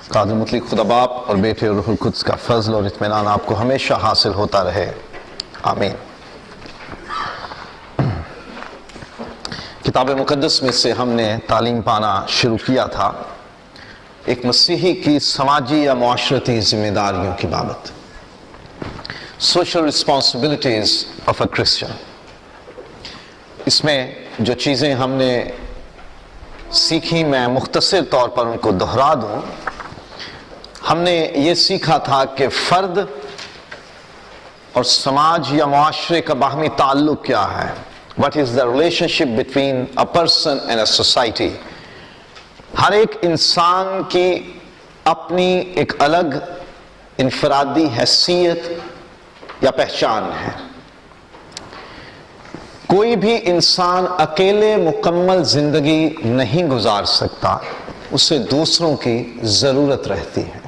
قادر مطلق خدا باپ اور بیٹے اور روح القدس کا فضل اور اطمینان آپ کو ہمیشہ حاصل ہوتا رہے، آمین۔ کتاب مقدس میں سے ہم نے تعلیم پانا شروع کیا تھا ایک مسیحی کی سماجی یا معاشرتی ذمہ داریوں کی بابت، social responsibilities of a Christian. اس میں جو چیزیں ہم نے سیکھی میں مختصر طور پر ان کو دہرا دوں۔ ہم نے یہ سیکھا تھا کہ فرد اور سماج یا معاشرے کا باہمی تعلق کیا ہے، what is the relationship between a person and a society۔ ہر ایک انسان کی اپنی ایک الگ انفرادی حیثیت یا پہچان ہے۔ کوئی بھی انسان اکیلے مکمل زندگی نہیں گزار سکتا، اسے دوسروں کی ضرورت رہتی ہے۔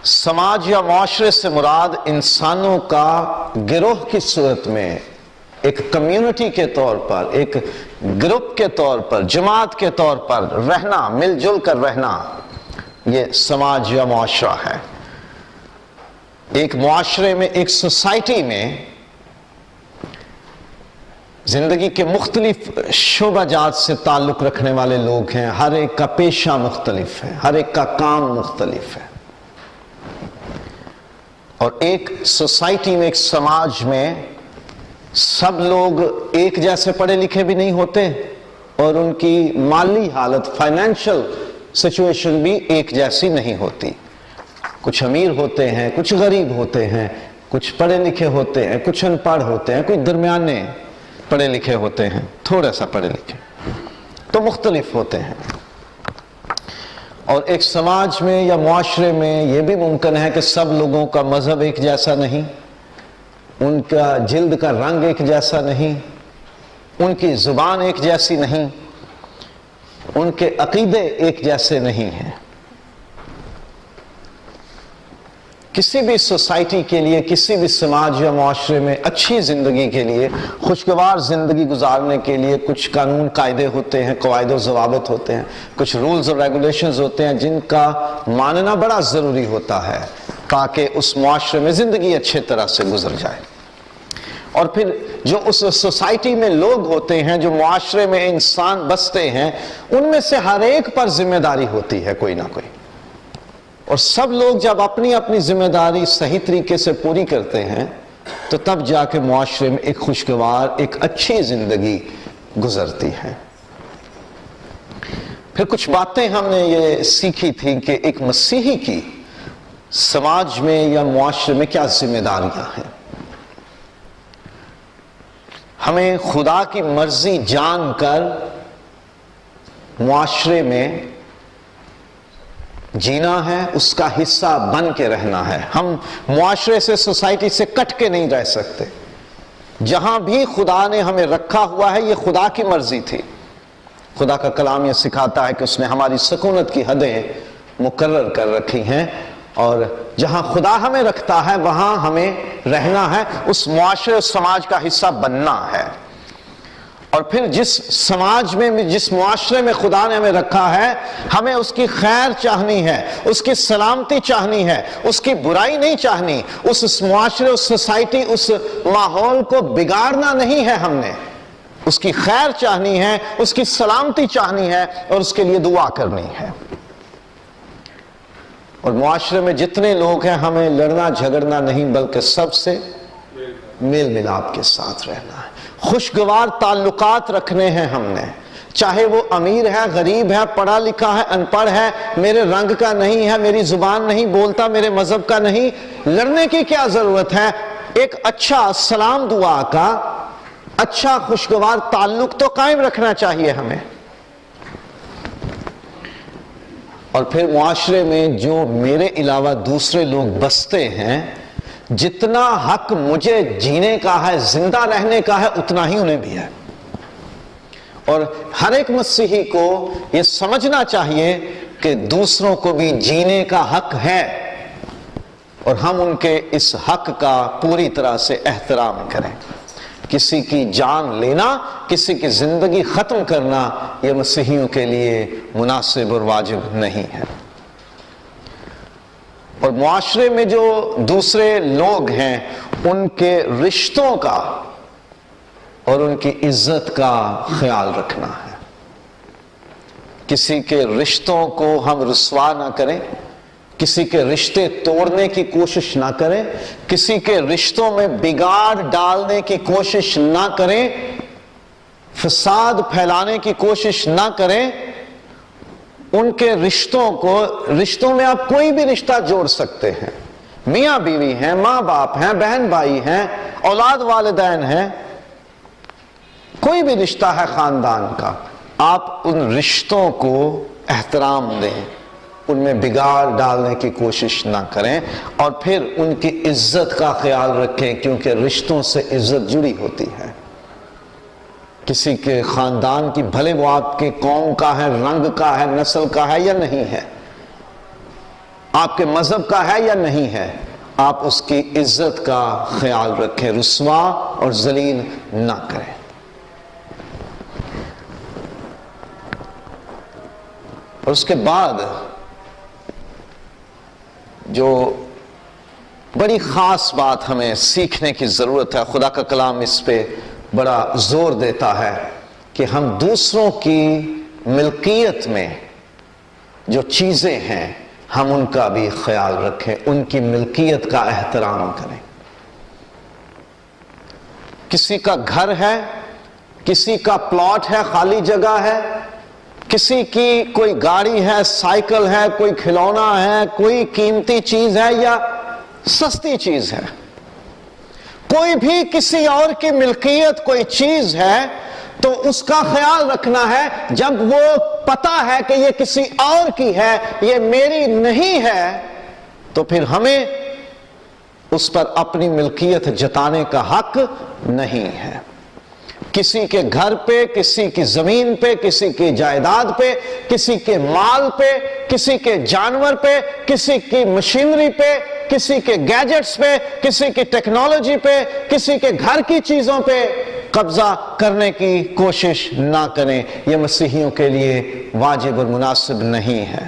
سماج یا معاشرے سے مراد انسانوں کا گروہ کی صورت میں ایک کمیونٹی کے طور پر، ایک گروپ کے طور پر، جماعت کے طور پر رہنا، مل جل کر رہنا، یہ سماج یا معاشرہ ہے۔ ایک معاشرے میں، ایک سوسائٹی میں زندگی کے مختلف شعبہ جات سے تعلق رکھنے والے لوگ ہیں، ہر ایک کا پیشہ مختلف ہے، ہر ایک کا کام مختلف ہے، اور ایک سوسائٹی میں، ایک سماج میں سب لوگ ایک جیسے پڑھے لکھے بھی نہیں ہوتے، اور ان کی مالی حالت، فائنینشل سچویشن بھی ایک جیسی نہیں ہوتی۔ کچھ امیر ہوتے ہیں، کچھ غریب ہوتے ہیں، کچھ پڑھے لکھے ہوتے ہیں، کچھ ان پڑھ ہوتے ہیں، کچھ درمیانے پڑھے لکھے ہوتے ہیں، تھوڑا سا پڑھے لکھے، تو مختلف ہوتے ہیں۔ اور ایک سماج میں یا معاشرے میں یہ بھی ممکن ہے کہ سب لوگوں کا مذہب ایک جیسا نہیں، ان کا جلد کا رنگ ایک جیسا نہیں، ان کی زبان ایک جیسی نہیں، ان کے عقیدے ایک جیسے نہیں ہیں۔ کسی بھی سوسائٹی کے لیے، کسی بھی سماج یا معاشرے میں اچھی زندگی کے لیے، خوشگوار زندگی گزارنے کے لیے کچھ قانون قاعدے ہوتے ہیں، قواعد و ضوابط ہوتے ہیں، کچھ رولز اور ریگولیشنز ہوتے ہیں جن کا ماننا بڑا ضروری ہوتا ہے تاکہ اس معاشرے میں زندگی اچھے طرح سے گزر جائے۔ اور پھر جو اس سوسائٹی میں لوگ ہوتے ہیں، جو معاشرے میں انسان بستے ہیں، ان میں سے ہر ایک پر ذمہ داری ہوتی ہے کوئی نہ کوئی، اور سب لوگ جب اپنی اپنی ذمہ داری صحیح طریقے سے پوری کرتے ہیں تو تب جا کے معاشرے میں ایک خوشگوار، ایک اچھی زندگی گزرتی ہے۔ پھر کچھ باتیں ہم نے یہ سیکھی تھیں کہ ایک مسیحی کی سماج میں یا معاشرے میں کیا ذمہ داریاں ہیں۔ ہمیں خدا کی مرضی جان کر معاشرے میں جینا ہے، اس کا حصہ بن کے رہنا ہے۔ ہم معاشرے سے، سوسائٹی سے کٹ کے نہیں رہ سکتے۔ جہاں بھی خدا نے ہمیں رکھا ہوا ہے، یہ خدا کی مرضی تھی۔ خدا کا کلام یہ سکھاتا ہے کہ اس نے ہماری سکونت کی حدیں مقرر کر رکھی ہیں، اور جہاں خدا ہمیں رکھتا ہے وہاں ہمیں رہنا ہے، اس معاشرے اور سماج کا حصہ بننا ہے۔ اور پھر جس سماج میں، جس معاشرے میں خدا نے ہمیں رکھا ہے، ہمیں اس کی خیر چاہنی ہے، اس کی سلامتی چاہنی ہے، اس کی برائی نہیں چاہنی۔ اس معاشرے، اس سوسائٹی، اس ماحول کو بگاڑنا نہیں ہے، ہم نے اس کی خیر چاہنی ہے، اس کی سلامتی چاہنی ہے، اور اس کے لیے دعا کرنی ہے۔ اور معاشرے میں جتنے لوگ ہیں، ہمیں لڑنا جھگڑنا نہیں بلکہ سب سے میل ملاپ کے ساتھ رہنا ہے۔ خوشگوار تعلقات رکھنے ہیں ہم نے، چاہے وہ امیر ہے، غریب ہے، پڑھا لکھا ہے، ان پڑھ ہے، میرے رنگ کا نہیں ہے، میری زبان نہیں بولتا، میرے مذہب کا نہیں۔ لڑنے کی کیا ضرورت ہے؟ ایک اچھا سلام دعا کا، اچھا خوشگوار تعلق تو قائم رکھنا چاہیے ہمیں۔ اور پھر معاشرے میں جو میرے علاوہ دوسرے لوگ بستے ہیں، جتنا حق مجھے جینے کا ہے، زندہ رہنے کا ہے، اتنا ہی انہیں بھی ہے۔ اور ہر ایک مسیحی کو یہ سمجھنا چاہیے کہ دوسروں کو بھی جینے کا حق ہے، اور ہم ان کے اس حق کا پوری طرح سے احترام کریں۔ کسی کی جان لینا، کسی کی زندگی ختم کرنا، یہ مسیحیوں کے لیے مناسب اور واجب نہیں ہے۔ اور معاشرے میں جو دوسرے لوگ ہیں ان کے رشتوں کا اور ان کی عزت کا خیال رکھنا ہے۔ کسی کے رشتوں کو ہم رسوا نہ کریں، کسی کے رشتے توڑنے کی کوشش نہ کریں، کسی کے رشتوں میں بگاڑ ڈالنے کی کوشش نہ کریں، فساد پھیلانے کی کوشش نہ کریں۔ ان کے رشتوں میں آپ کوئی بھی رشتہ جوڑ سکتے ہیں، میاں بیوی ہیں، ماں باپ ہیں، بہن بھائی ہیں، اولاد والدین ہیں، کوئی بھی رشتہ ہے خاندان کا، آپ ان رشتوں کو احترام دیں، ان میں بگاڑ ڈالنے کی کوشش نہ کریں، اور پھر ان کی عزت کا خیال رکھیں، کیونکہ رشتوں سے عزت جڑی ہوتی ہے۔ کسی کے خاندان کی، بھلے وہ آپ کے قوم کا ہے، رنگ کا ہے، نسل کا ہے یا نہیں ہے، آپ کے مذہب کا ہے یا نہیں ہے، آپ اس کی عزت کا خیال رکھیں، رسوا اور ذلیل نہ کریں۔ اور اس کے بعد جو بڑی خاص بات ہمیں سیکھنے کی ضرورت ہے، خدا کا کلام اس پہ بڑا زور دیتا ہے کہ ہم دوسروں کی ملکیت میں جو چیزیں ہیں ہم ان کا بھی خیال رکھیں، ان کی ملکیت کا احترام کریں۔ کسی کا گھر ہے، کسی کا پلاٹ ہے، خالی جگہ ہے، کسی کی کوئی گاڑی ہے، سائیکل ہے، کوئی کھلونا ہے، کوئی قیمتی چیز ہے یا سستی چیز ہے، کوئی بھی کسی اور کی ملکیت کوئی چیز ہے تو اس کا خیال رکھنا ہے۔ جب وہ پتا ہے کہ یہ کسی اور کی ہے، یہ میری نہیں ہے، تو پھر ہمیں اس پر اپنی ملکیت جتانے کا حق نہیں ہے۔ کسی کے گھر پہ، کسی کی زمین پہ، کسی کی جائیداد پہ، کسی کے مال پہ، کسی کے جانور پہ، کسی کی مشینری پہ، کسی کے گیجٹس پہ، کسی کی ٹیکنالوجی پہ، کسی کے گھر کی چیزوں پہ قبضہ کرنے کی کوشش نہ کریں۔ یہ مسیحیوں کے لیے واجب اور مناسب نہیں ہے۔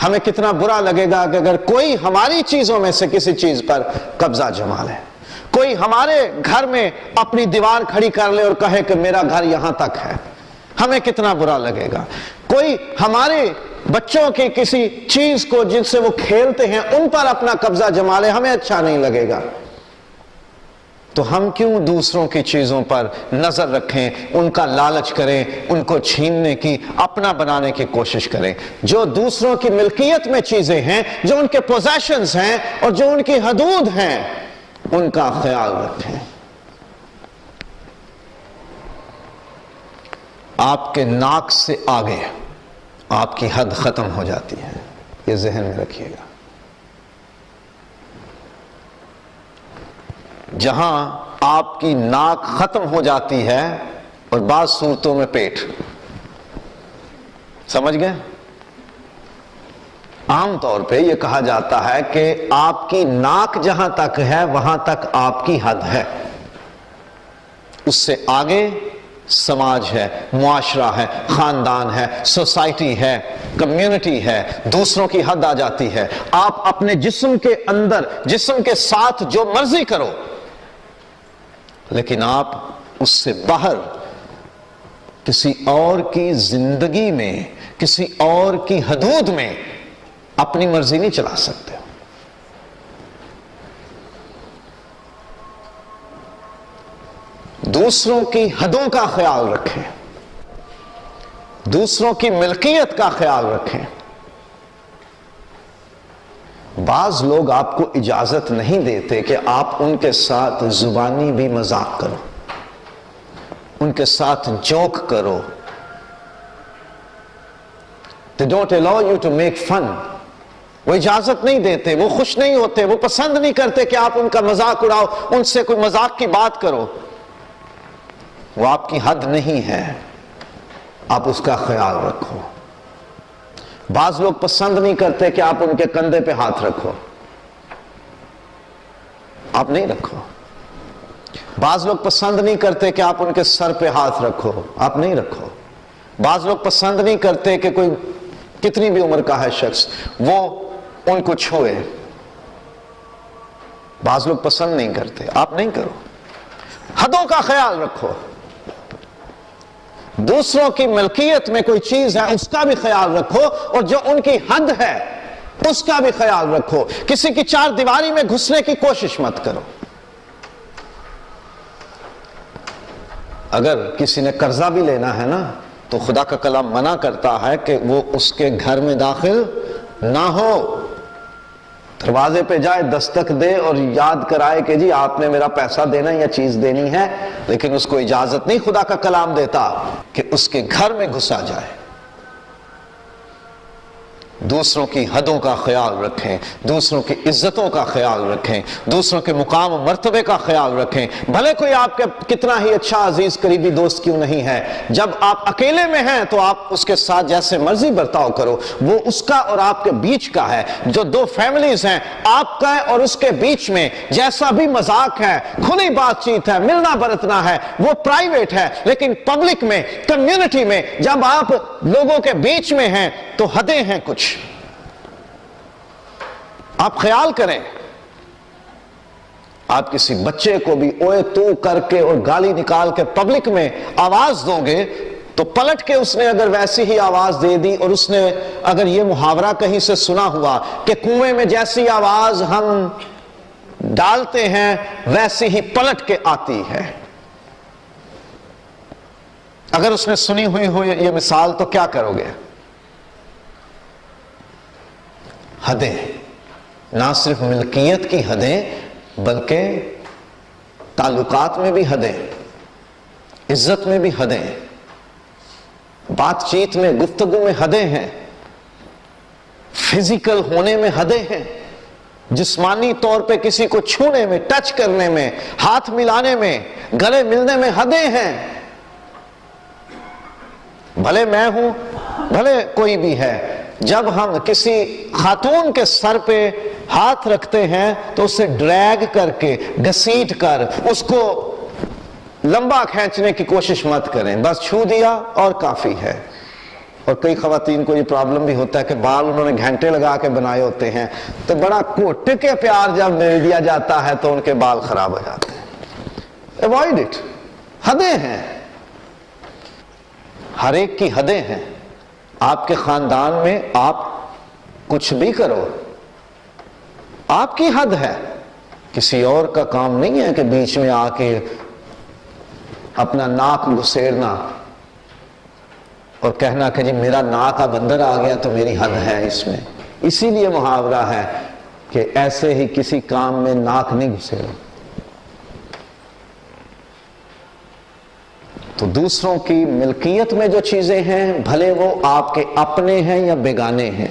ہمیں کتنا برا لگے گا کہ اگر کوئی ہماری چیزوں میں سے کسی چیز پر قبضہ جما لے، کوئی ہمارے گھر میں اپنی دیوار کھڑی کر لے اور کہے کہ میرا گھر یہاں تک ہے، ہمیں کتنا برا لگے گا۔ کوئی ہمارے بچوں کی کسی چیز کو جن سے وہ کھیلتے ہیں ان پر اپنا قبضہ جما لے، ہمیں اچھا نہیں لگے گا۔ تو ہم کیوں دوسروں کی چیزوں پر نظر رکھیں، ان کا لالچ کریں، ان کو چھیننے کی، اپنا بنانے کی کوشش کریں؟ جو دوسروں کی ملکیت میں چیزیں ہیں، جو ان کے پوزیشنز ہیں اور جو ان کی حدود ہیں، ان کا خیال رکھیں۔ آپ کے ناک سے آگے آپ کی حد ختم ہو جاتی ہے، یہ ذہن میں رکھیے گا۔ جہاں آپ کی ناک ختم ہو جاتی ہے اور بعض صورتوں میں پیٹ، سمجھ گئے؟ عام طور پہ یہ کہا جاتا ہے کہ آپ کی ناک جہاں تک ہے وہاں تک آپ کی حد ہے، اس سے آگے سماج ہے، معاشرہ ہے، خاندان ہے، سوسائٹی ہے، کمیونٹی ہے، دوسروں کی حد آ جاتی ہے۔ آپ اپنے جسم کے اندر، جسم کے ساتھ جو مرضی کرو، لیکن آپ اس سے باہر کسی اور کی زندگی میں، کسی اور کی حدود میں اپنی مرضی نہیں چلا سکتے۔ دوسروں کی حدوں کا خیال رکھیں، دوسروں کی ملکیت کا خیال رکھیں۔ بعض لوگ آپ کو اجازت نہیں دیتے کہ آپ ان کے ساتھ زبانی بھی مذاق کرو، ان کے ساتھ جوک کرو۔ They don't allow you to make fun۔ وہ اجازت نہیں دیتے، وہ خوش نہیں ہوتے، وہ پسند نہیں کرتے کہ آپ ان کا مذاق اڑاؤ، ان سے کوئی مذاق کی بات کرو۔ وہ آپ کی حد نہیں ہے، آپ اس کا خیال رکھو۔ بعض لوگ پسند نہیں کرتے کہ آپ ان کے کندھے پہ ہاتھ رکھو، آپ نہیں رکھو۔ بعض لوگ پسند نہیں کرتے کہ آپ ان کے سر پہ ہاتھ رکھو، آپ نہیں رکھو۔ بعض لوگ پسند نہیں کرتے کہ کوئی کتنی بھی عمر کا ہے شخص وہ ان کو چھوئے، بعض لوگ پسند نہیں کرتے، آپ نہیں کرو۔ حدوں کا خیال رکھو، دوسروں کی ملکیت میں کوئی چیز ہے اس کا بھی خیال رکھو، اور جو ان کی حد ہے اس کا بھی خیال رکھو۔ کسی کی چار دیواری میں گھسنے کی کوشش مت کرو۔ اگر کسی نے قرضہ بھی لینا ہے نا تو خدا کا کلام منع کرتا ہے کہ وہ اس کے گھر میں داخل نہ ہو، دروازے پہ جائے، دستک دے اور یاد کرائے کہ جی آپ نے میرا پیسہ دینا یا چیز دینی ہے، لیکن اس کو اجازت نہیں خدا کا کلام دیتا کہ اس کے گھر میں گھسا جائے۔ دوسروں کی حدوں کا خیال رکھیں، دوسروں کی عزتوں کا خیال رکھیں، دوسروں کے مقام و مرتبے کا خیال رکھیں، بھلے کوئی آپ کے کتنا ہی اچھا عزیز قریبی دوست کیوں نہیں ہے۔ جب آپ اکیلے میں ہیں تو آپ اس کے ساتھ جیسے مرضی برتاؤ کرو، وہ اس کا اور آپ کے بیچ کا ہے۔ جو دو فیملیز ہیں، آپ کا اور اس کے بیچ میں جیسا بھی مذاق ہے، کھلی بات چیت ہے، ملنا برتنا ہے، وہ پرائیویٹ ہے، لیکن پبلک میں، کمیونٹی میں جب آپ لوگوں کے بیچ میں ہیں تو حدیں ہیں کچھ، آپ خیال کریں۔ آپ کسی بچے کو بھی اوے تو کر کے اور گالی نکال کے پبلک میں آواز دو گے تو پلٹ کے اس نے اگر ویسی ہی آواز دے دی، اور اس نے اگر یہ محاورہ کہیں سے سنا ہوا کہ کنویں میں جیسی آواز ہم ڈالتے ہیں ویسی ہی پلٹ کے آتی ہے، اگر اس نے سنی ہوئی ہو یہ مثال تو کیا کرو گے؟ حدیں، نہ صرف ملکیت کی حدیں بلکہ تعلقات میں بھی حدیں، عزت میں بھی حدیں، بات چیت میں، گفتگو میں حدیں ہیں، فزیکل ہونے میں حدیں ہیں، جسمانی طور پہ کسی کو چھونے میں، ٹچ کرنے میں، ہاتھ ملانے میں، گلے ملنے میں حدیں ہیں۔ بھلے میں ہوں، بھلے کوئی بھی ہے، جب ہم کسی خاتون کے سر پہ ہاتھ رکھتے ہیں تو اسے ڈریگ کر کے، گھسیٹ کر، اس کو لمبا کھینچنے کی کوشش مت کریں، بس چھو دیا اور کافی ہے۔ اور کئی خواتین کو یہ پرابلم بھی ہوتا ہے کہ بال انہوں نے گھنٹے لگا کے بنائے ہوتے ہیں تو بڑا کوٹ کے پیار جب مل دیا جاتا ہے تو ان کے بال خراب ہو جاتے ہیں۔ Avoid it۔ حدیں ہیں، ہر ایک کی حدیں ہیں۔ آپ کے خاندان میں آپ کچھ بھی کرو، آپ کی حد ہے، کسی اور کا کام نہیں ہے کہ بیچ میں آ کے اپنا ناک گھسیڑنا اور کہنا کہ جی میرا ناک اب اندر آ گیا تو میری حد ہے اس میں۔ اسی لیے محاورہ ہے کہ ایسے ہی کسی کام میں ناک نہیں گھسیڑو۔ تو دوسروں کی ملکیت میں جو چیزیں ہیں، بھلے وہ آپ کے اپنے ہیں یا بیگانے ہیں،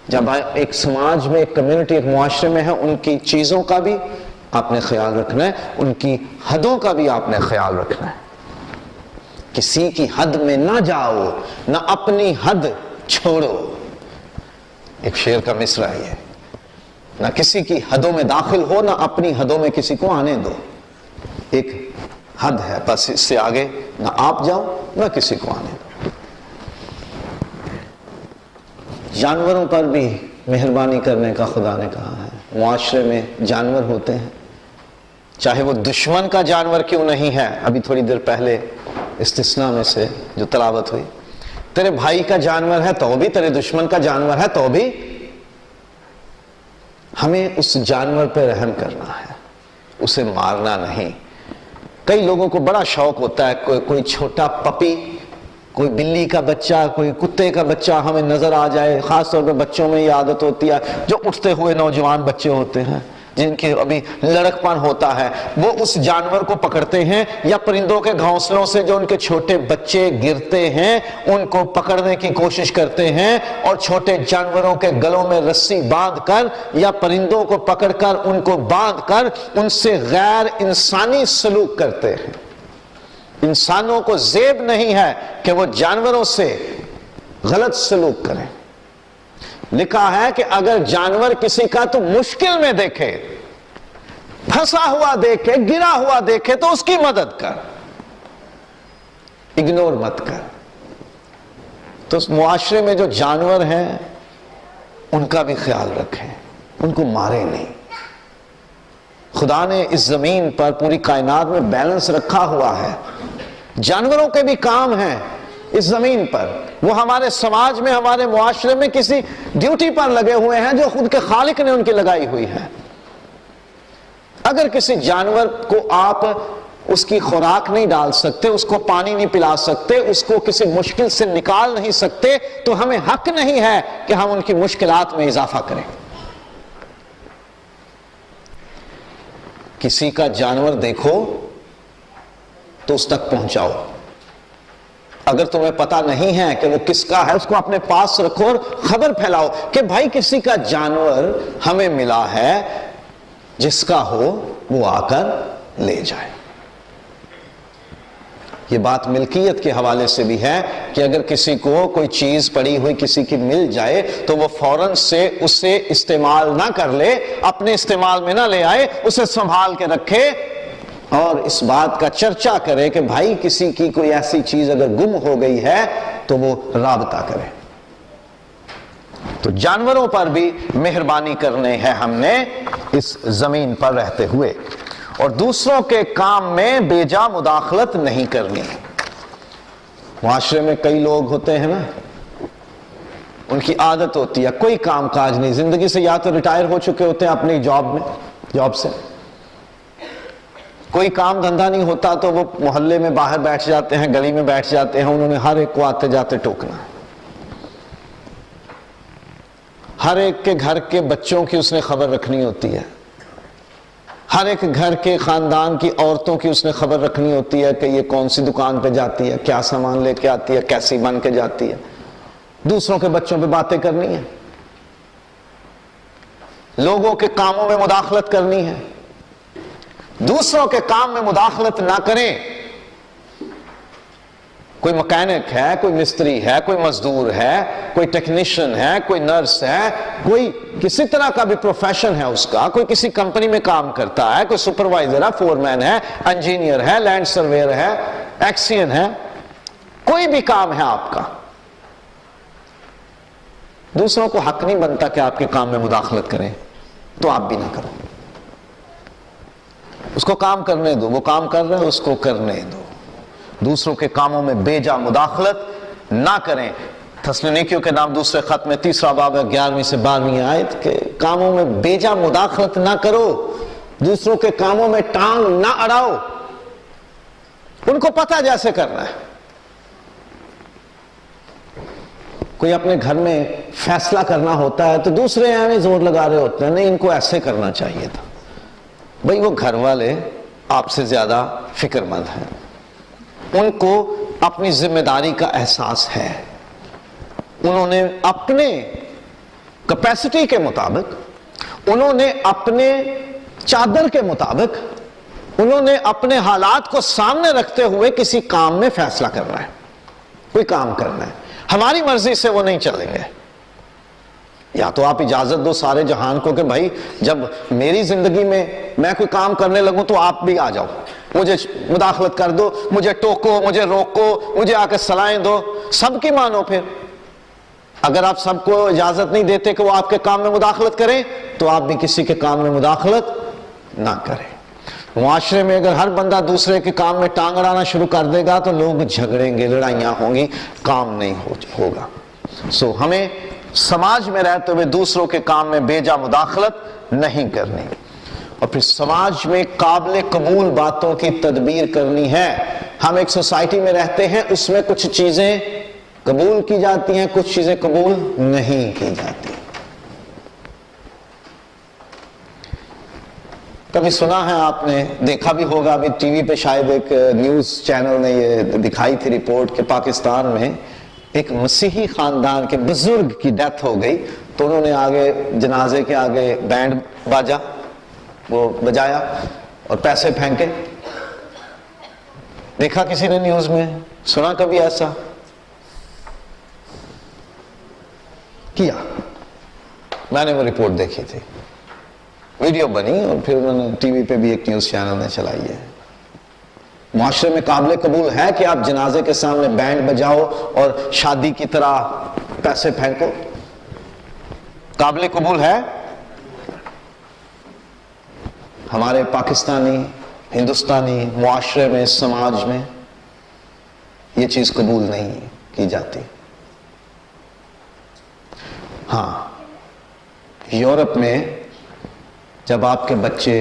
جب ایک سماج میں، ایک کمیونٹی، ایک معاشرے میں ہے، ان کی چیزوں کا بھی آپ نے خیال رکھنا ہے، ان کی حدوں کا بھی آپ نے خیال رکھنا ہے۔ کسی کی حد میں نہ جاؤ، نہ اپنی حد چھوڑو۔ ایک شعر کا مصرع ہے یہ، نہ کسی کی حدوں میں داخل ہو، نہ اپنی حدوں میں کسی کو آنے دو۔ ایک حد ہے، بس اس سے آگے نہ آپ جاؤ نہ کسی کو آنے دو۔ جانوروں پر بھی مہربانی کرنے کا خدا نے کہا ہے۔ معاشرے میں جانور ہوتے ہیں، چاہے وہ دشمن کا جانور کیوں نہیں ہے۔ ابھی تھوڑی دیر پہلے استثناء میں سے جو تلاوت ہوئی، تیرے بھائی کا جانور ہے تو بھی، تیرے دشمن کا جانور ہے تو بھی، ہمیں اس جانور پہ رحم کرنا ہے، اسے مارنا نہیں۔ کئی لوگوں کو بڑا شوق ہوتا ہے، کوئی چھوٹا پپی، کوئی بلی کا بچہ، کوئی کتے کا بچہ ہمیں نظر آ جائے، خاص طور پہ بچوں میں یہ عادت ہوتی ہے، جو اٹھتے ہوئے نوجوان بچے ہوتے ہیں جن کے ابھی لڑک پن ہوتا ہے، وہ اس جانور کو پکڑتے ہیں، یا پرندوں کے گھونسلوں سے جو ان کے چھوٹے بچے گرتے ہیں ان کو پکڑنے کی کوشش کرتے ہیں، اور چھوٹے جانوروں کے گلوں میں رسی باندھ کر یا پرندوں کو پکڑ کر ان کو باندھ کر ان سے غیر انسانی سلوک کرتے ہیں۔ انسانوں کو زیب نہیں ہے کہ وہ جانوروں سے غلط سلوک کریں۔ لکھا ہے کہ اگر جانور کسی کا تو مشکل میں دیکھے پھنسا ہوا دیکھے، گرا ہوا دیکھے تو اس کی مدد کر، اگنور مت کر۔ تو اس معاشرے میں جو جانور ہیں ان کا بھی خیال رکھیں، ان کو مارے نہیں۔ خدا نے اس زمین پر پوری کائنات میں بیلنس رکھا ہوا ہے، جانوروں کے بھی کام ہیں اس زمین پر، وہ ہمارے سماج میں، ہمارے معاشرے میں کسی ڈیوٹی پر لگے ہوئے ہیں جو خود کے خالق نے ان کی لگائی ہوئی ہے۔ اگر کسی جانور کو آپ اس کی خوراک نہیں ڈال سکتے، اس کو پانی نہیں پلا سکتے، اس کو کسی مشکل سے نکال نہیں سکتے، تو ہمیں حق نہیں ہے کہ ہم ان کی مشکلات میں اضافہ کریں۔ کسی کا جانور دیکھو تو اس تک پہنچاؤ، اگر تمہیں پتا نہیں ہے کہ وہ کس کا ہے، اس کو اپنے پاس رکھو اور خبر پھیلاؤ کہ بھائی کسی کا جانور ہمیں ملا ہے، جس کا ہو وہ آ کر لے جائے۔ یہ بات ملکیت کے حوالے سے بھی ہے کہ اگر کسی کو کوئی چیز پڑی ہوئی کسی کی مل جائے تو وہ فوراً سے اسے استعمال نہ کر لے، اپنے استعمال میں نہ لے آئے، اسے سنبھال کے رکھے اور اس بات کا چرچا کرے کہ بھائی کسی کی کوئی ایسی چیز اگر گم ہو گئی ہے تو وہ رابطہ کرے۔ تو جانوروں پر بھی مہربانی کرنی ہے ہم نے اس زمین پر رہتے ہوئے، اور دوسروں کے کام میں بے جا مداخلت نہیں کرنی۔ معاشرے میں کئی لوگ ہوتے ہیں نا، ان کی عادت ہوتی ہے کوئی کام کاج نہیں، زندگی سے یا تو ریٹائر ہو چکے ہوتے ہیں اپنی جاب سے، کوئی کام دھندا نہیں ہوتا تو وہ محلے میں باہر بیٹھ جاتے ہیں، گلی میں بیٹھ جاتے ہیں، انہوں نے ہر ایک کو آتے جاتے ٹوکنا، ہر ایک کے گھر کے بچوں کی اس نے خبر رکھنی ہوتی ہے، ہر ایک گھر کے خاندان کی عورتوں کی اس نے خبر رکھنی ہوتی ہے کہ یہ کون سی دکان پہ جاتی ہے، کیا سامان لے کے آتی ہے، کیسی بن کے جاتی ہے، دوسروں کے بچوں پہ باتیں کرنی ہے، لوگوں کے کاموں میں مداخلت کرنی ہے۔ دوسروں کے کام میں مداخلت نہ کریں۔ کوئی مکینک ہے، کوئی مستری ہے، کوئی مزدور ہے، کوئی ٹیکنیشین ہے، کوئی نرس ہے، کوئی کسی طرح کا بھی پروفیشن ہے اس کا، کوئی کسی کمپنی میں کام کرتا ہے، کوئی سپروائزر ہے، فورمین ہے، انجینئر ہے، لینڈ سرویئر ہے، ایکسین ہے، کوئی بھی کام ہے آپ کا، دوسروں کو حق نہیں بنتا کہ آپ کے کام میں مداخلت کریں، تو آپ بھی نہ کرو، اس کو کام کرنے دو، وہ کام کر رہے ہیں اس کو کرنے دو، دوسروں کے کاموں میں بے جا مداخلت نہ کریں۔ تسالونیکیوں کے نام دوسرے خط میں 3 باب 11 سے 12 آیت کہ کاموں میں بے جا مداخلت نہ کرو، دوسروں کے کاموں میں ٹانگ نہ اڑاؤ، ان کو پتہ جیسے کرنا ہے۔ کوئی اپنے گھر میں فیصلہ کرنا ہوتا ہے تو دوسرے ایویں زور لگا رہے ہوتے ہیں، نہیں ان کو ایسے کرنا چاہیے تھا۔ بھئی وہ گھر والے آپ سے زیادہ فکر مند ہیں، ان کو اپنی ذمہ داری کا احساس ہے، انہوں نے اپنے کیپیسٹی کے مطابق، انہوں نے اپنے چادر کے مطابق، انہوں نے اپنے حالات کو سامنے رکھتے ہوئے کسی کام میں فیصلہ کرنا ہے، کوئی کام کرنا ہے، ہماری مرضی سے وہ نہیں چلیں گے۔ یا تو آپ اجازت دو سارے جہان کو کہ بھائی جب میری زندگی میں میں کوئی کام کرنے لگوں تو آپ بھی آ جاؤ، مجھے مداخلت کر دو، مجھے ٹوکو، مجھے روکو، مجھے آ کے صلاحیں دو، سب کی مانو۔ پھر اگر آپ سب کو اجازت نہیں دیتے کہ وہ آپ کے کام میں مداخلت کریں تو آپ بھی کسی کے کام میں مداخلت نہ کریں۔ معاشرے میں اگر ہر بندہ دوسرے کے کام میں ٹانگ اڑانا شروع کر دے گا تو لوگ جھگڑیں گے، لڑائیاں ہوں گی، کام نہیں ہوگا۔ سو ہمیں سماج میں رہتے ہوئے دوسروں کے کام میں بے جا مداخلت نہیں کرنی، اور پھر سماج میں قابل قبول باتوں کی تدبیر کرنی ہے۔ ہم ایک سوسائٹی میں رہتے ہیں، اس میں کچھ چیزیں قبول کی جاتی ہیں، کچھ چیزیں قبول نہیں کی جاتی۔ کبھی سنا ہے آپ نے، دیکھا بھی ہوگا، ابھی ٹی وی پہ شاید ایک نیوز چینل نے یہ دکھائی تھی رپورٹ کہ پاکستان میں ایک مسیحی خاندان کے بزرگ کی ڈیتھ ہو گئی تو انہوں نے آگے جنازے کے آگے بینڈ باجا وہ بجایا اور پیسے پھینکے۔ دیکھا کسی نے نیوز میں؟ سنا کبھی ایسا؟ کیا؟ میں نے وہ رپورٹ دیکھی تھی۔ ویڈیو بنی اور پھر انہوں نے ٹی وی پہ بھی ایک نیوز چینل نے چلائی ہے. معاشرے میں قابل قبول ہے کہ آپ جنازے کے سامنے بینڈ بجاؤ اور شادی کی طرح پیسے پھینکو؟ قابل قبول ہے؟ ہمارے پاکستانی ہندوستانی معاشرے میں، سماج میں یہ چیز قبول نہیں کی جاتی. ہاں، یورپ میں جب آپ کے بچے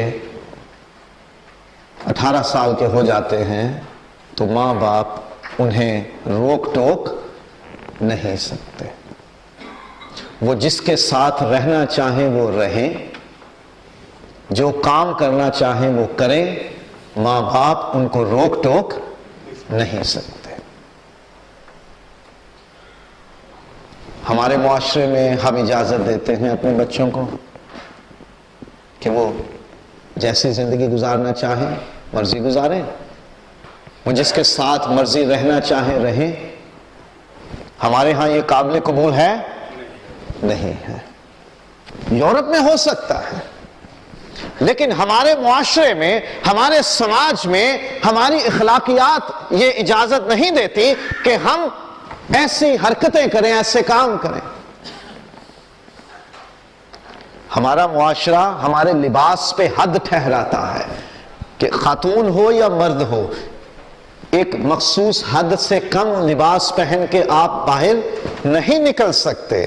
18 سال کے ہو جاتے ہیں تو ماں باپ انہیں روک ٹوک نہیں سکتے. وہ جس کے ساتھ رہنا چاہیں وہ رہیں، جو کام کرنا چاہیں وہ کریں، ماں باپ ان کو روک ٹوک نہیں سکتے. ہمارے معاشرے میں ہم اجازت دیتے ہیں اپنے بچوں کو کہ وہ جیسی زندگی گزارنا چاہیں مرضی گزاریں، وہ جس کے ساتھ مرضی رہنا چاہیں رہیں. ہمارے ہاں یہ قابل قبول ہے؟ نہیں ہے. یورپ میں ہو سکتا ہے، لیکن ہمارے معاشرے میں، ہمارے سماج میں، ہماری اخلاقیات یہ اجازت نہیں دیتی کہ ہم ایسی حرکتیں کریں، ایسے کام کریں. ہمارا معاشرہ ہمارے لباس پہ حد ٹھہراتا ہے کہ خاتون ہو یا مرد ہو، ایک مخصوص حد سے کم لباس پہن کے آپ باہر نہیں نکل سکتے.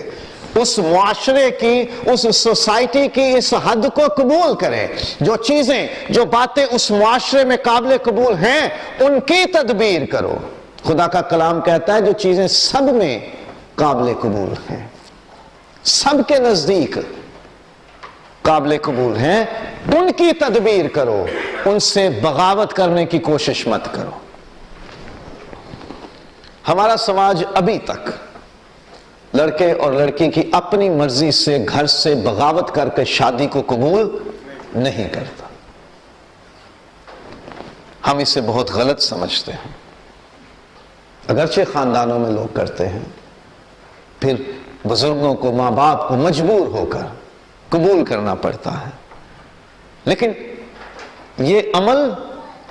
اس معاشرے کی، اس سوسائٹی کی اس حد کو قبول کریں. جو چیزیں، جو باتیں اس معاشرے میں قابل قبول ہیں ان کی تدبیر کرو. خدا کا کلام کہتا ہے جو چیزیں سب میں قابل قبول ہیں، سب کے نزدیک قابل قبول ہیں، ان کی تدبیر کرو، ان سے بغاوت کرنے کی کوشش مت کرو. ہمارا سماج ابھی تک لڑکے اور لڑکی کی اپنی مرضی سے گھر سے بغاوت کر کے شادی کو قبول نہیں کرتا. ہم اسے بہت غلط سمجھتے ہیں. اگرچہ خاندانوں میں لوگ کرتے ہیں، پھر بزرگوں کو، ماں باپ کو مجبور ہو کر قبول کرنا پڑتا ہے. لیکن یہ عمل،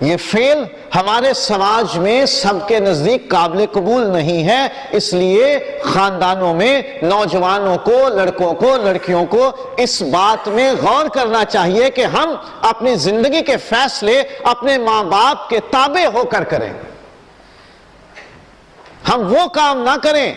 یہ فعل ہمارے سماج میں سب کے نزدیک قابل قبول نہیں ہے. اس لیے خاندانوں میں نوجوانوں کو، لڑکوں کو، لڑکیوں کو اس بات میں غور کرنا چاہیے کہ ہم اپنی زندگی کے فیصلے اپنے ماں باپ کے تابع ہو کر کریں. ہم وہ کام نہ کریں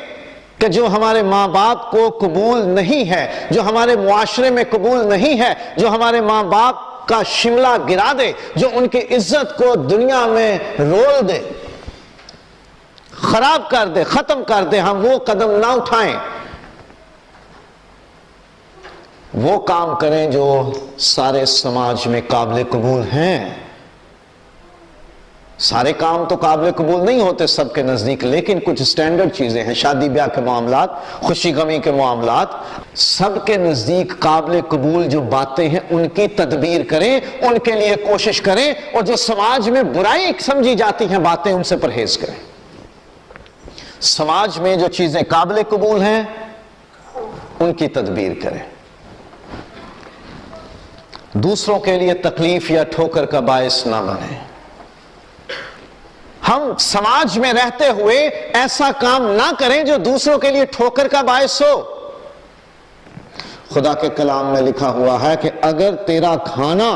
کہ جو ہمارے ماں باپ کو قبول نہیں ہے، جو ہمارے معاشرے میں قبول نہیں ہے، جو ہمارے ماں باپ کا شملہ گرا دے، جو ان کی عزت کو دنیا میں رول دے، خراب کر دے، ختم کر دے. ہم وہ قدم نہ اٹھائیں، وہ کام کریں جو سارے سماج میں قابل قبول ہیں. سارے کام تو قابل قبول نہیں ہوتے سب کے نزدیک، لیکن کچھ سٹینڈرڈ چیزیں ہیں، شادی بیاہ کے معاملات، خوشی غمی کے معاملات، سب کے نزدیک قابل قبول جو باتیں ہیں ان کی تدبیر کریں، ان کے لیے کوشش کریں، اور جو سماج میں برائی سمجھی جاتی ہیں باتیں ان سے پرہیز کریں. سماج میں جو چیزیں قابل قبول ہیں ان کی تدبیر کریں. دوسروں کے لیے تکلیف یا ٹھوکر کا باعث نہ بنیں. ہم سماج میں رہتے ہوئے ایسا کام نہ کریں جو دوسروں کے لیے ٹھوکر کا باعث ہو. خدا کے کلام میں لکھا ہوا ہے کہ اگر تیرا کھانا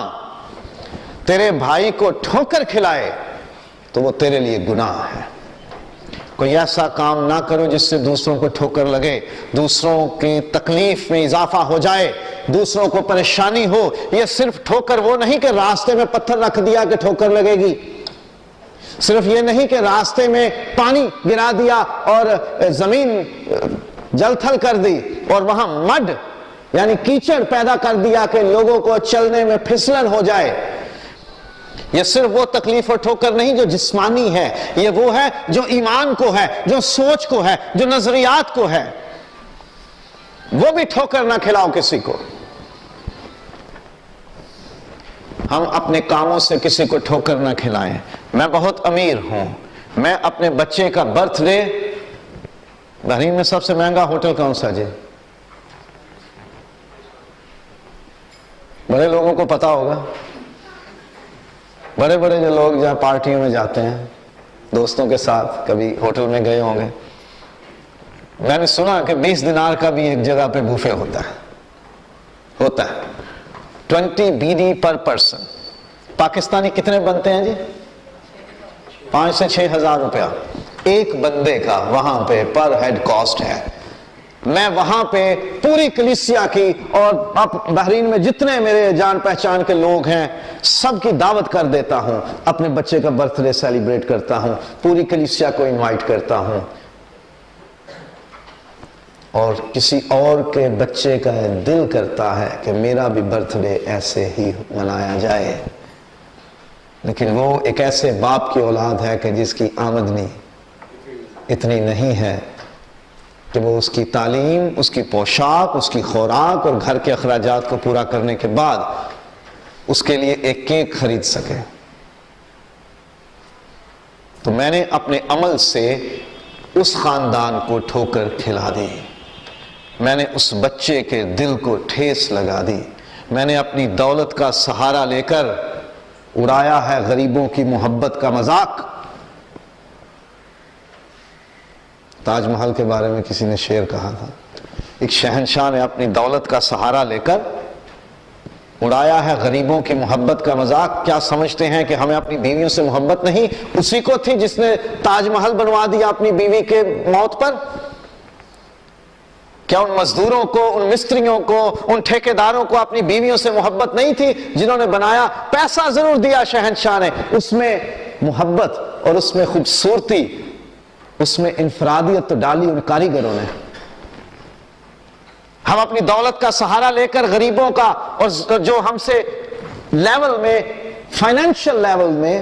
تیرے بھائی کو ٹھوکر کھلائے تو وہ تیرے لیے گناہ ہے. کوئی ایسا کام نہ کرو جس سے دوسروں کو ٹھوکر لگے، دوسروں کی تکلیف میں اضافہ ہو جائے، دوسروں کو پریشانی ہو. یہ صرف ٹھوکر وہ نہیں کہ راستے میں پتھر رکھ دیا کہ ٹھوکر لگے گی، صرف یہ نہیں کہ راستے میں پانی گرا دیا اور زمین جل تھل کر دی اور وہاں مڈ یعنی کیچڑ پیدا کر دیا کہ لوگوں کو چلنے میں پھسلن ہو جائے. یہ صرف وہ تکلیف اور ٹھوکر نہیں جو جسمانی ہے، یہ وہ ہے جو ایمان کو ہے، جو سوچ کو ہے، جو نظریات کو ہے. وہ بھی ٹھوکر نہ کھلاؤ کسی کو. ہم اپنے کاموں سے کسی کو ٹھوکر نہ کھلائیں. میں بہت امیر ہوں، میں اپنے بچے کا برتھ ڈے، بحرین میں سب سے مہنگا ہوٹل کون سا جی؟ بڑے لوگوں کو پتا ہوگا، بڑے بڑے جو لوگ جہاں پارٹیوں میں جاتے ہیں دوستوں کے ساتھ، کبھی ہوٹل میں گئے ہوں گے، میں نے سنا کہ 20 دینار کا بھی ایک جگہ پہ بوفے ہوتا ہے 20 BD پر پرسن۔ پاکستانی کتنے بنتے ہیں جی؟ 5 سے 6 ہزار روپیہ ایک بندے کا وہاں پہ پر ہیڈ کاسٹ ہے۔ میں وہاں پہ پوری کلیسیا کی اور بحرین میں جتنے میرے جان پہچان کے لوگ ہیں سب کی دعوت کر دیتا ہوں، اپنے بچے کا برتھ ڈے سیلیبریٹ کرتا ہوں، پوری کلیسیا کو انوائٹ کرتا ہوں، اور کسی اور کے بچے کا دل کرتا ہے کہ میرا بھی برتھ ڈے ایسے ہی منایا جائے، لیکن وہ ایک ایسے باپ کی اولاد ہے کہ جس کی آمدنی اتنی نہیں ہے کہ وہ اس کی تعلیم، اس کی پوشاک، اس کی خوراک اور گھر کے اخراجات کو پورا کرنے کے بعد اس کے لیے ایک کیک خرید سکے۔ تو میں نے اپنے عمل سے اس خاندان کو ٹھوکر کھلا دی، میں نے اس بچے کے دل کو ٹھیس لگا دی، میں نے اپنی دولت کا سہارا لے کر اڑایا ہے غریبوں کی محبت کا مذاق۔ تاج محل کے بارے میں کسی نے شعر کہا تھا، ایک شہنشاہ نے اپنی دولت کا سہارا لے کر اڑایا ہے غریبوں کی محبت کا مذاق۔ کیا سمجھتے ہیں کہ ہمیں اپنی بیویوں سے محبت نہیں؟ اسی کو تھی جس نے تاج محل بنوا دیا اپنی بیوی کے موت پر؟ کیا ان مزدوروں کو، ان مستریوں کو، ان ٹھیکیداروں کو اپنی بیویوں سے محبت نہیں تھی جنہوں نے بنایا؟ پیسہ ضرور دیا شہنشاہ نے، اس میں محبت اور اس میں خوبصورتی، اس میں انفرادیت تو ڈالی ان کاریگروں نے۔ ہم اپنی دولت کا سہارا لے کر غریبوں کا، اور جو ہم سے لیول میں، فائنینشل لیول میں،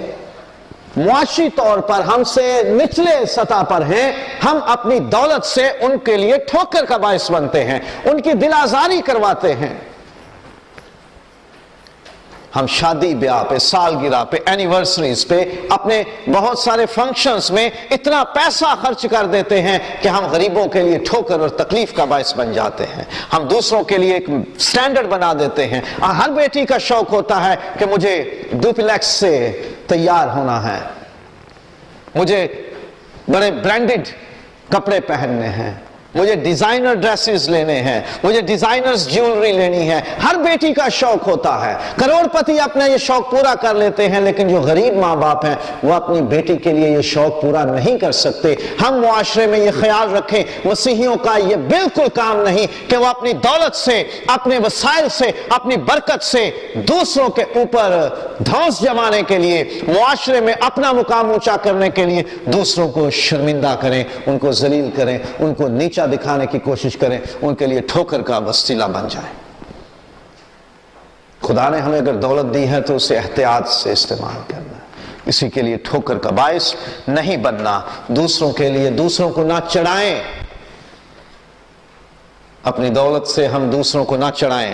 معاشی طور پر ہم سے نچلے سطح پر ہیں، ہم اپنی دولت سے ان کے لیے ٹھوکر کا باعث بنتے ہیں، ان کی دل آزاری کرواتے ہیں۔ ہم شادی بیاہ پہ، سالگرہ پہ، اینیورسریز پہ، اپنے بہت سارے فنکشنز میں اتنا پیسہ خرچ کر دیتے ہیں کہ ہم غریبوں کے لیے ٹھوکر اور تکلیف کا باعث بن جاتے ہیں۔ ہم دوسروں کے لیے ایک سٹینڈرڈ بنا دیتے ہیں۔ ہر بیٹی کا شوق ہوتا ہے کہ مجھے ڈوپلیکس سے تیار ہونا ہے، مجھے بڑے برانڈڈ کپڑے پہننے ہیں، مجھے ڈیزائنر ڈریسز لینے ہیں، مجھے ڈیزائنرز جیولری لینی ہے۔ ہر بیٹی کا شوق ہوتا ہے۔ کروڑ پتی اپنا یہ شوق پورا کر لیتے ہیں، لیکن جو غریب ماں باپ ہیں وہ اپنی بیٹی کے لیے یہ شوق پورا نہیں کر سکتے۔ ہم معاشرے میں یہ خیال رکھیں، مسیحیوں کا یہ بالکل کام نہیں کہ وہ اپنی دولت سے، اپنے وسائل سے، اپنی برکت سے دوسروں کے اوپر دھوس جمانے کے لیے، معاشرے میں اپنا مقام اونچا کرنے کے لیے دوسروں کو شرمندہ کریں، ان کو ذلیل کریں، ان کو نیچا دکھانے کی کوشش کریں، ان کے لیے ٹھوکر کا وسیلہ بن جائیں۔ خدا نے ہمیں اگر دولت دی ہے تو اسے احتیاط سے استعمال کرنا ہے، اسی کے لیے ٹھوکر کا باعث نہیں بننا۔ دوسروں کے لیے دوسروں کو نہ چڑھائیں، اپنی دولت سے ہم دوسروں کو نہ چڑھائیں۔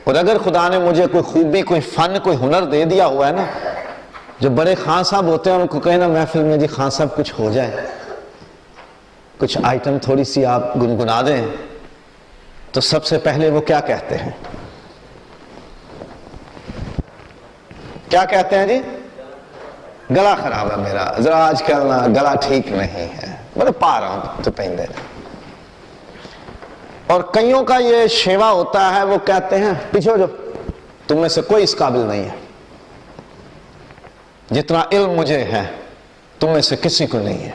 اور اگر خدا نے مجھے کوئی خوبی، کوئی فن، کوئی ہنر دے دیا ہوا ہے نا، جو بڑے خان صاحب ہوتے ہیں ان کو کہنا محفل میں جی خان صاحب کچھ ہو جائے، کچھ آئٹم تھوڑی سی آپ گنگنا دیں، تو سب سے پہلے وہ کیا کہتے ہیں؟ کیا کہتے ہیں جی؟ گلا خراب ہے میرا، ذرا آج کل گلا ٹھیک نہیں ہے، بڑے پا رہا ہوں تو پہن دے۔ اور کئیوں کا یہ شیوا ہوتا ہے، وہ کہتے ہیں پیچھے جو تم میں سے کوئی اس قابل نہیں ہے، جتنا علم مجھے ہے تم میں سے کسی کو نہیں ہے،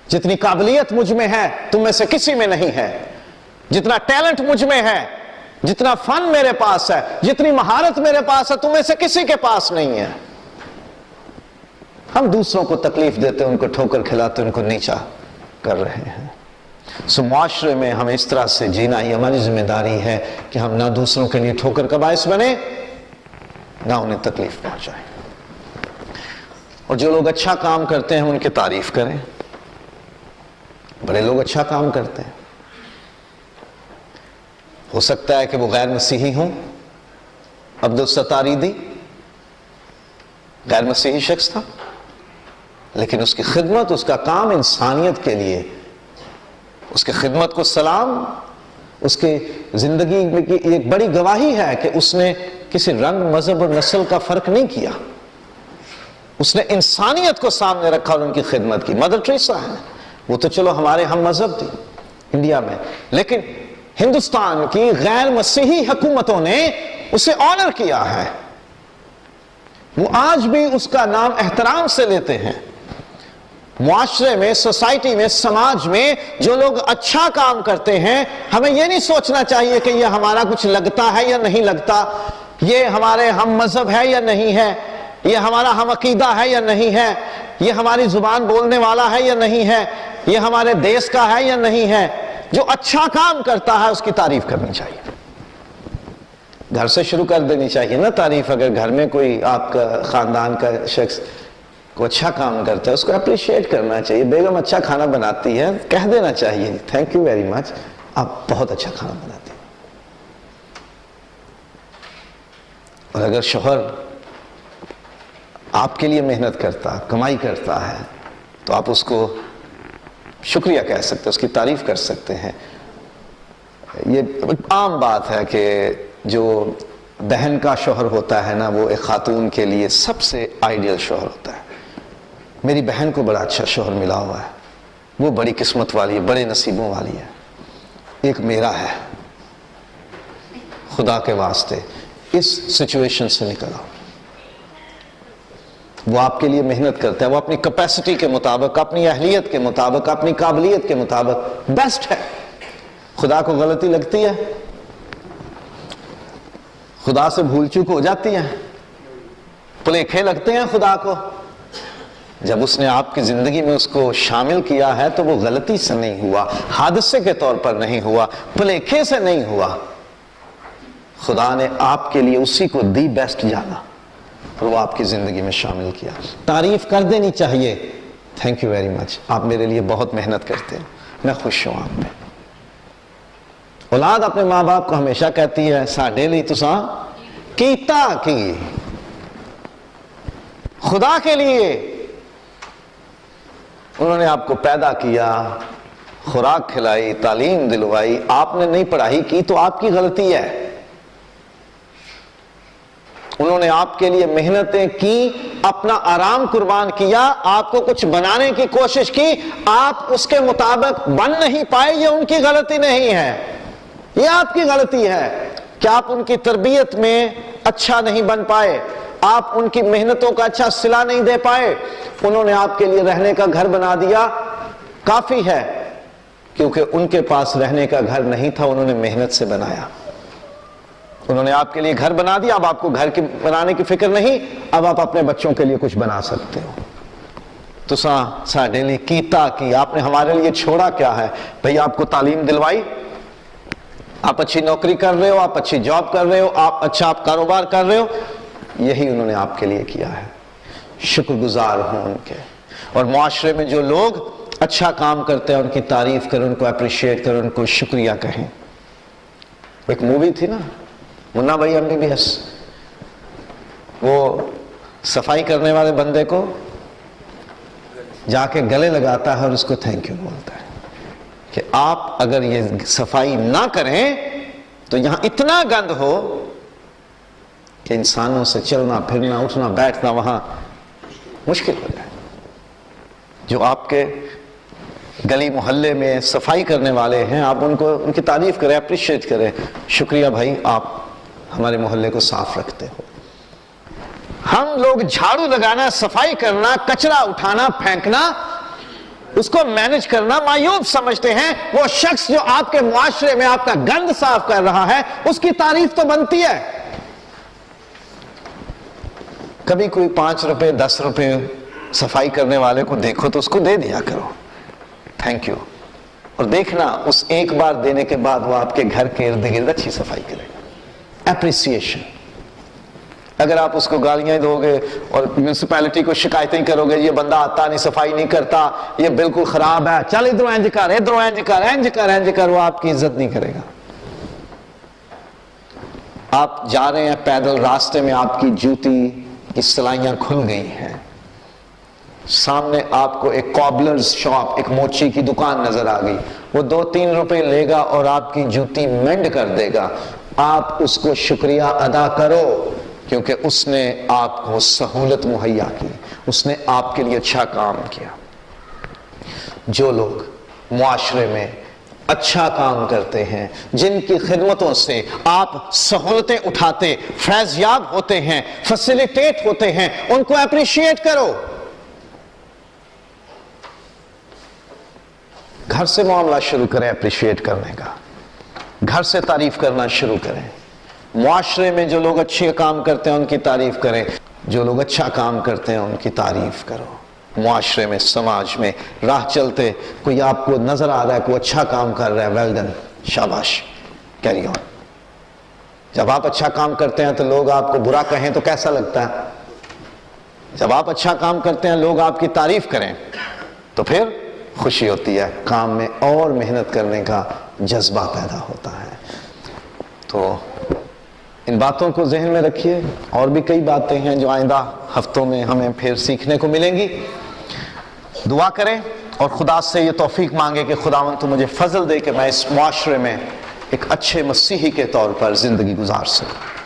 جتنی قابلیت مجھ میں ہے تم میں سے کسی میں نہیں ہے، جتنا ٹیلنٹ مجھ میں ہے، جتنا فن میرے پاس ہے، جتنی مہارت میرے پاس ہے تم میں سے کسی کے پاس نہیں ہے۔ ہم دوسروں کو تکلیف دیتے، ان کو ٹھوکر کھلاتے، ان کو نیچا کر رہے ہیں۔ سو معاشرے میں ہمیں اس طرح سے جینا ہی ہماری ذمہ داری ہے کہ ہم نہ دوسروں کے لیے ٹھوکر کا باعث بنے، نہ انہیں تکلیف پہنچائیں۔ اور جو لوگ اچھا کام کرتے ہیں ان کی تعریف کریں۔ بڑے لوگ اچھا کام کرتے ہیں، ہو سکتا ہے کہ وہ غیر مسیحی ہوں۔ عبدالستاریدی غیر مسیحی شخص تھا، لیکن اس کی خدمت، اس کا کام انسانیت کے لیے، اس کی خدمت کو سلام، اس کی زندگی میں کی ایک بڑی گواہی ہے کہ اس نے کسی رنگ، مذہب اور نسل کا فرق نہیں کیا. اس نے انسانیت کو سامنے رکھا اور ان کی خدمت کی. مدر ٹریسا ہے، وہ تو چلو ہمارے ہم مذہب تھی انڈیا میں، لیکن ہندوستان کی غیر مسیحی حکومتوں نے اسے آنر کیا ہے. وہ آج بھی اس کا نام احترام سے لیتے ہیں. معاشرے میں، سوسائٹی میں، سماج میں جو لوگ اچھا کام کرتے ہیں، ہمیں یہ نہیں سوچنا چاہیے کہ یہ ہمارا کچھ لگتا ہے یا نہیں لگتا، یہ ہمارے ہم مذہب ہے یا نہیں ہے، یہ ہمارا ہم عقیدہ ہے یا نہیں ہے، یہ ہماری زبان بولنے والا ہے یا نہیں ہے، یہ ہمارے دیس کا ہے یا نہیں ہے. جو اچھا کام کرتا ہے اس کی تعریف کرنی چاہیے. گھر سے شروع کر دینی چاہیے نا تعریف. اگر گھر میں کوئی آپ کا خاندان کا شخص کو اچھا کام کرتا ہے اس کو اپریشیٹ کرنا چاہیے. بیگم اچھا کھانا بناتی ہے، کہہ دینا چاہیے تھینک یو ویری مچ، آپ بہت اچھا کھانا بناتی ہیں. اور اگر شوہر آپ کے لیے محنت کرتا، کمائی کرتا ہے، تو آپ اس کو شکریہ کہہ سکتے ہیں، اس کی تعریف کر سکتے ہیں. یہ عام بات ہے کہ جو بہن کا شوہر ہوتا ہے نا، وہ ایک خاتون کے لیے سب سے آئیڈیل شوہر ہوتا ہے. میری بہن کو بڑا اچھا شوہر ملا ہوا ہے، وہ بڑی قسمت والی ہے، بڑے نصیبوں والی ہے. ایک میرا ہے، خدا کے واسطے اس سچویشن سے نکل آؤ. وہ آپ کے لیے محنت کرتا ہے، وہ اپنی کیپیسٹی کے مطابق، اپنی اہلیت کے مطابق، اپنی قابلیت کے مطابق بیسٹ ہے. خدا کو غلطی لگتی ہے، خدا سے بھول چوک ہو جاتی ہے، پلیکھے لگتے ہیں خدا کو. جب اس نے آپ کی زندگی میں اس کو شامل کیا ہے تو وہ غلطی سے نہیں ہوا، حادثے کے طور پر نہیں ہوا، پلیکھے سے نہیں ہوا. خدا نے آپ کے لیے اسی کو دی بیسٹ جانا اور وہ آپ کی زندگی میں شامل کیا. تعریف کر دینی چاہیے، تھینک یو ویری مچ، آپ میرے لیے بہت محنت کرتے ہیں، میں خوش ہوں آپ پہ. اولاد اپنے ماں باپ کو ہمیشہ کہتی ہے ساڈے لیے تساں کیتا کی، خدا کے لیے انہوں نے آپ کو پیدا کیا، خوراک کھلائی، تعلیم دلوائی. آپ نے نہیں پڑھائی کی تو آپ کی غلطی ہے. انہوں نے آپ کے لیے محنتیں کی، اپنا آرام قربان کیا، آپ کو کچھ بنانے کی کوشش کی، آپ اس کے مطابق بن نہیں پائے، یہ ان کی غلطی نہیں ہے، یہ آپ کی غلطی ہے کہ آپ ان کی تربیت میں اچھا نہیں بن پائے، آپ ان کی محنتوں کا اچھا صلہ نہیں دے پائے. انہوں نے آپ کے لیے رہنے کا گھر بنا دیا، کافی ہے، کیونکہ ان کے پاس رہنے کا گھر نہیں تھا، انہوں نے محنت سے بنایا. انہوں نے آپ کے لیے گھر بنا دیا، اب آپ کو گھر کی بنانے کی فکر نہیں، اب آپ اپنے بچوں کے لیے کچھ بنا سکتے ہو. تو ساڈے لیے کیتا کی، آپ نے ہمارے لیے چھوڑا کیا ہے؟ بھئی آپ کو تعلیم دلوائی، آپ اچھی نوکری کر رہے ہو، آپ اچھی جاب کر رہے ہو، آپ کاروبار کر رہے ہو، یہی انہوں نے آپ کے لیے کیا ہے. شکر گزار ہوں ان کے. اور معاشرے میں جو لوگ اچھا کام کرتے ہیں ان کی تعریف کریں، ان کو اپریشیٹ کریں، ان کو شکریہ کہیں. ایک مووی تھی نا منا بھائی MBBS، وہ صفائی کرنے والے بندے کو جا کے گلے لگاتا ہے اور اس کو تھینک یو بولتا ہے کہ آپ اگر یہ صفائی نہ کریں تو یہاں اتنا گند ہو کہ انسانوں سے چلنا پھرنا اٹھنا بیٹھنا وہاں مشکل ہو جائے. جو آپ کے گلی محلے میں صفائی کرنے والے ہیں، آپ ان کی تعریف کریں، اپریشیٹ کریں، شکریہ بھائی آپ ہمارے محلے کو صاف رکھتے ہو. ہم لوگ جھاڑو لگانا، صفائی کرنا، کچرا اٹھانا پھینکنا، اس کو مینج کرنا معیوب سمجھتے ہیں. وہ شخص جو آپ کے معاشرے میں آپ کا گند صاف کر رہا ہے اس کی تعریف تو بنتی ہے. کبھی کوئی 5 روپے 10 روپے صفائی کرنے والے کو دیکھو تو اس کو دے دیا کرو، تھینک یو. اور دیکھنا اس ایک بار دینے کے بعد وہ آپ کے گھر کے ارد گرد اچھی صفائی کرے گا. اپریسیشن. اگر آپ اس کو گالیاں دو گے اور میونسپیلٹی کو شکایتیں کرو گے یہ بندہ آتا نہیں، صفائی نہیں کرتا، یہ بالکل خراب ہے، چل ادھروں انج کر، ادھروں انج کر، انج کر، انج کر، وہ آپ کی عزت نہیں کرے گا. آپ جا رہے ہیں پیدل، راستے میں آپ کی جوتی کی سلائیاں کھل گئی ہیں، سامنے آپ کو ایک کابلرز شاپ، ایک موچی کی دکان نظر آ گئی، وہ 2-3 روپے لے گا اور آپ کی جوتی مینڈ کر دے گا، آپ اس کو شکریہ ادا کرو، کیونکہ اس نے آپ کو سہولت مہیا کی، اس نے آپ کے لیے اچھا کام کیا۔ جو لوگ معاشرے میں اچھا کام کرتے ہیں، جن کی خدمتوں سے آپ سہولتیں اٹھاتے، فیض یاب ہوتے ہیں، فیسیلیٹیٹ ہوتے ہیں، ان کو اپریشیٹ کرو۔ گھر سے معاملہ شروع کریں اپریشیٹ کرنے کا، گھر سے تعریف کرنا شروع کریں۔ معاشرے میں جو لوگ اچھے کام کرتے ہیں ان کی تعریف کریں، جو لوگ اچھا کام کرتے ہیں ان کی تعریف کرو۔ معاشرے میں، سماج میں راہ چلتے کوئی آپ کو نظر آ رہا ہے، کوئی اچھا کام کر رہا ہے، ویل ڈن، شاباش، کیری آن۔ جب آپ اچھا کام کرتے ہیں تو لوگ آپ کو برا کہیں تو کیسا لگتا ہے؟ جب آپ اچھا کام کرتے ہیں، لوگ آپ کی تعریف کریں تو پھر خوشی ہوتی ہے، کام میں اور محنت کرنے کا جذبہ پیدا ہوتا ہے۔ تو ان باتوں کو ذہن میں رکھیے، اور بھی کئی باتیں ہیں جو آئندہ ہفتوں میں ہمیں پھر سیکھنے کو ملیں گی۔ دعا کریں اور خدا سے یہ توفیق مانگے کہ خداوند تو مجھے فضل دے کہ میں اس معاشرے میں ایک اچھے مسیحی کے طور پر زندگی گزار سکوں۔